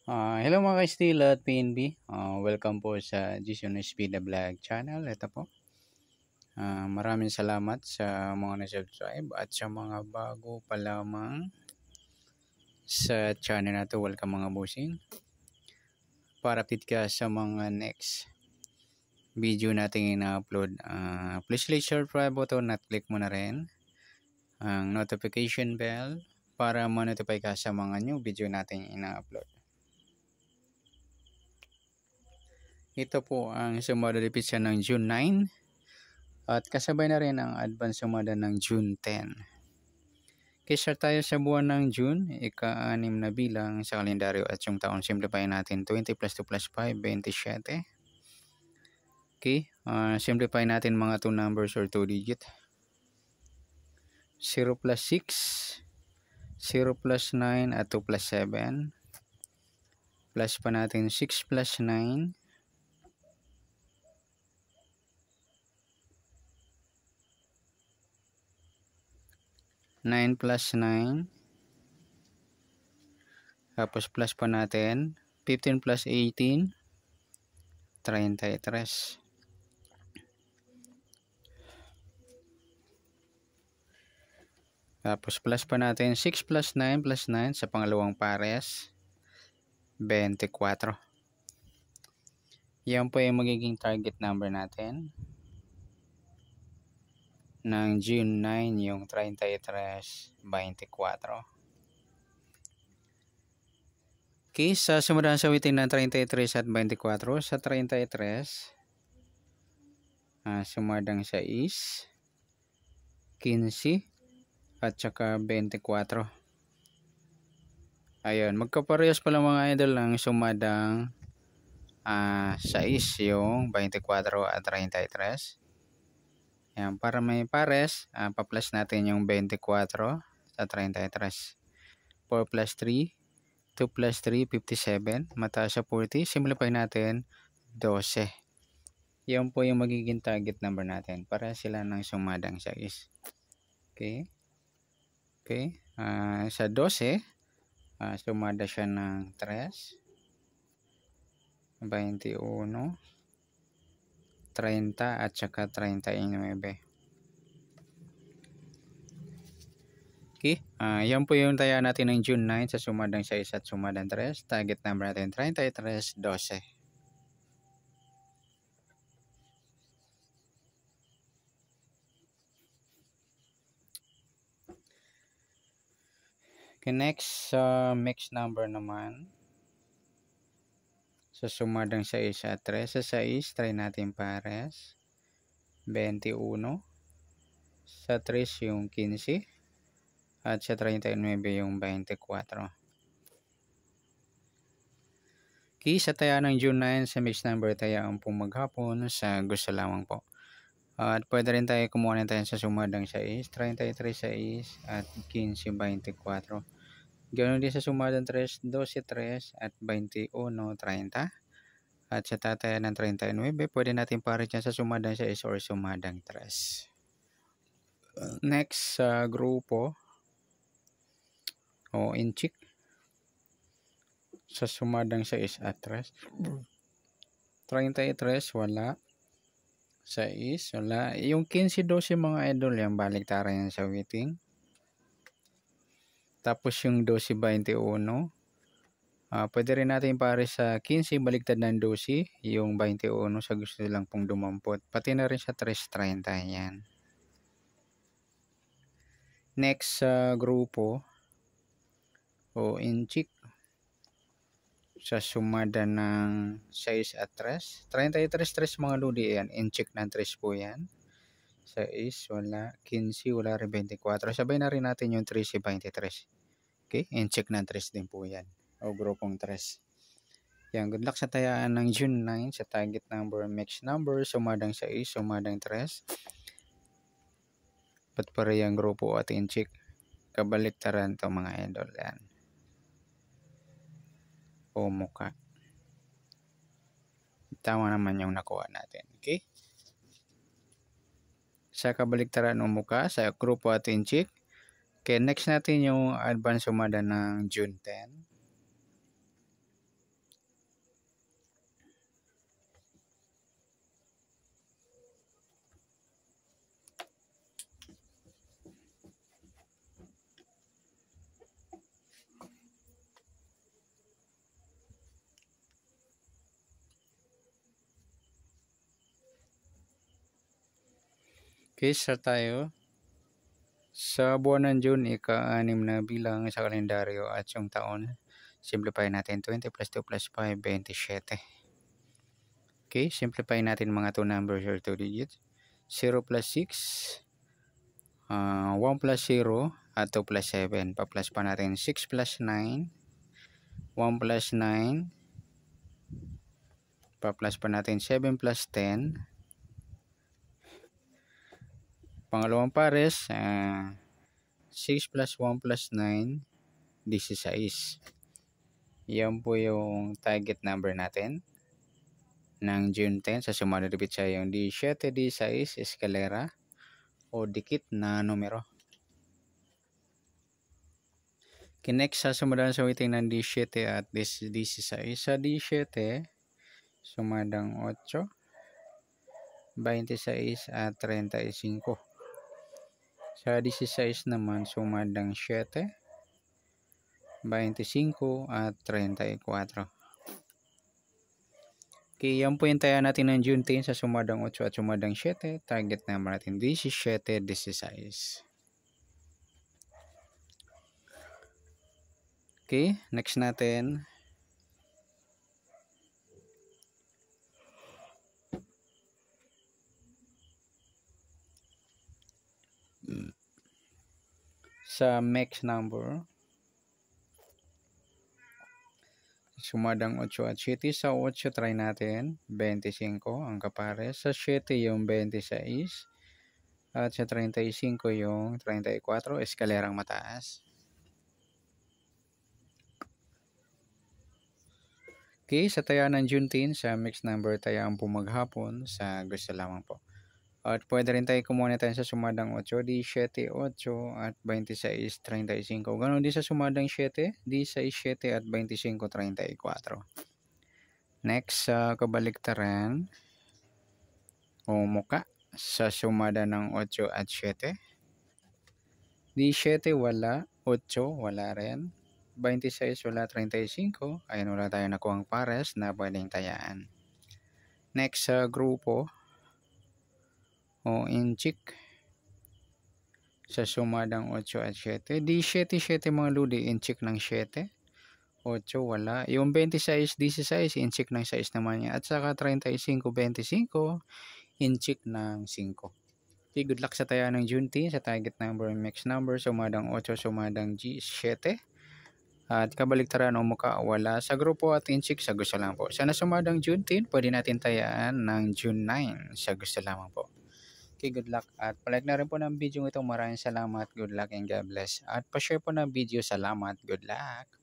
Hello mga ka-Steel at PNB. Welcome po sa Jason SP The Vlog channel. Ito po. Maraming salamat sa mga na-subscribe at sa mga bago pa lamang sa channel na to. Welcome mga bossing. Para update ka sa mga next video natin ina-upload. Please like, share, subscribe button at click mo na rin ang notification bell para ma-notify ka sa mga new video natin ina-upload. Ito po ang sumada revision ng June 9 at kasabay na rin ang advance sumada ng June 10. Kisa tayo sa buwan ng June, ika-6 na bilang sa kalendaryo at yung taon simplify natin 20 plus 2 plus 5, 27. Okay, simplify natin mga 2 numbers or 2 digit. 0 plus 6, 0 plus 9 at 2 plus 7. Plus pa natin 6 plus 9. 9 plus 9. Tapos plus pa natin 15 plus 18, 33. Tapos plus pa natin 6 plus 9 plus 9 sa pangalawang pares, 24. Yan po yung magiging target number natin ng June 9, yung 33, 24. Okay, sa sumunod sa witin ng 33 at 24, sa 33, sumadang 6, 15, at saka 24. Ayun, magkaparehas pala mga idol ng sumadang 6, yung 24 at 33. Yan, para may pares, pa-plus natin yung 24 sa 33. 4 plus 3, 2 plus 3, 57. Mataas sa 40, simplify natin 12. Yan po yung magiging target number natin. Para sila ng sumadang 6. Okay. Okay. Sa 12, sumada siya ng 3, 21, 30 at saka 39. Okay, yan po yung taya natin ng June 9 sa sumadang 6 at sumadang 3. Target number natin 33, 12. Okay, next mix number naman. Sa sumadang 6 at 3. Sa 6, try natin pares. 21. Sa 3 yung 15. At sa 39 yung 24. Okay, sa taya ng June 9 sa mix number taya ang pong maghapon sa gusto lamang po. At pwede rin tayo kumuha na tayo sa sumadang 6, 33, 6 at 15, 24. Ganoon din sa sumadang 3, 12, 3 at 21, 30. At sa tataya ng 39, pwede natin pares dyan sa sumadang 6 or sumadang 3. Next sa grupo o inchik sa sumadang 6 at 3. 33 wala. 6 wala. Yung 15, 12 mga idol yan baliktaran yan sa waiting. Tapos yung 12, 21. Pwede rin natin pare sa 15 baliktad ng 12, yung 21 sa gusto lang pong dumampot. Pati na rin sa 3.30 yan. Next sa grupo o inchik sa sumada ng 6 at 3. 33, 3 mga ludi yan. Inchik ng 3 po yan. 6 wala. 15 wala rin 24. Sabay na rin natin yung 13, 23. Okay, inchik ng 3 din po yan. O grupong 3. Yan, good luck sa tayaan ng June 9 sa target number, mix number, sumadang 6, sumadang 3. Ba't pare yung grupo at inchik? Kabaliktaran to mga idol yan. O muka. Tama naman yung nakuha natin. Okay? Sa kabaliktaran o muka, sa grupo at inchik. Okay, next natin yung advance sumada ng June 10. Okay, start tayo. Sa buwan ng June, ika-6 na bilang sa kalendaryo at yung taon. Simplify natin 20 plus 2 plus 5, 27. Okay, simplify natin mga 2 numbers or 2 digits. 0 plus 6, 1 plus 0, at 2 plus 7. Pa-plus pa natin 6 plus 9, 1 plus 9, pa-plus pa natin 7 plus 10. Pangalawang pares, 6 plus 1 plus 9, 16. Yan po yung target number natin ng June 10. Sa sumunod repeat siya yung 17, 16, eskalera o dikit na numero. Kinext sa sumunod sa waiting ng 17 at 16. Sa 17, sumadang 8, 26 at 35. Sa 16 naman, sumadang 7, 25 at 34. Okay, yan po yung taya natin ng June 10 sa sumadang 8 at sumadang 7. Target number natin 17, 16. Okay, next natin. Sa max number, sumadang 8 at 7. Sa 8 try natin 25 ang kapares. Sa 7 yung 26 at sa 35 yung 34, eskalerang mataas. Okay, sa taya ng June 10 sa mixed number taya ang pumaghapon sa gusto lamang po. At pwede rin tayo kumuha tayo sa sumadang 8, 17, 8 at 26, 35. Ganon din sa sumadang 7, 16, 7 at 25, 34. Next, sa kabaliktaran o muka sa sumada ng 8 at 7. 17 wala, 8 wala rin, 26 wala, 35. Ayan, wala tayo nakuhang pares na pwedeng tayaan. Next, sa grupo o inchik sa sumadang 8 at 7. 17, 7 mga ludi, inchik ng 7. 8 wala. Yung 26, 16, inchik ng 6 naman niya. At saka 35, 25, inchik ng 5. Okay, good luck sa taya ng June 10 sa target number and mix number. Sumadang 8, sumadang 7. At kabaliktaran o muka wala. Sa grupo at inchik sa gusto lang po. Sana sumadang June 10, pwede natin tayaan ng June 9 sa gusto lamang po. Okay, good luck. At palike na rin po ng video ito. Maraming salamat. Good luck and God bless. At pa-share po ng video. Salamat. Good luck.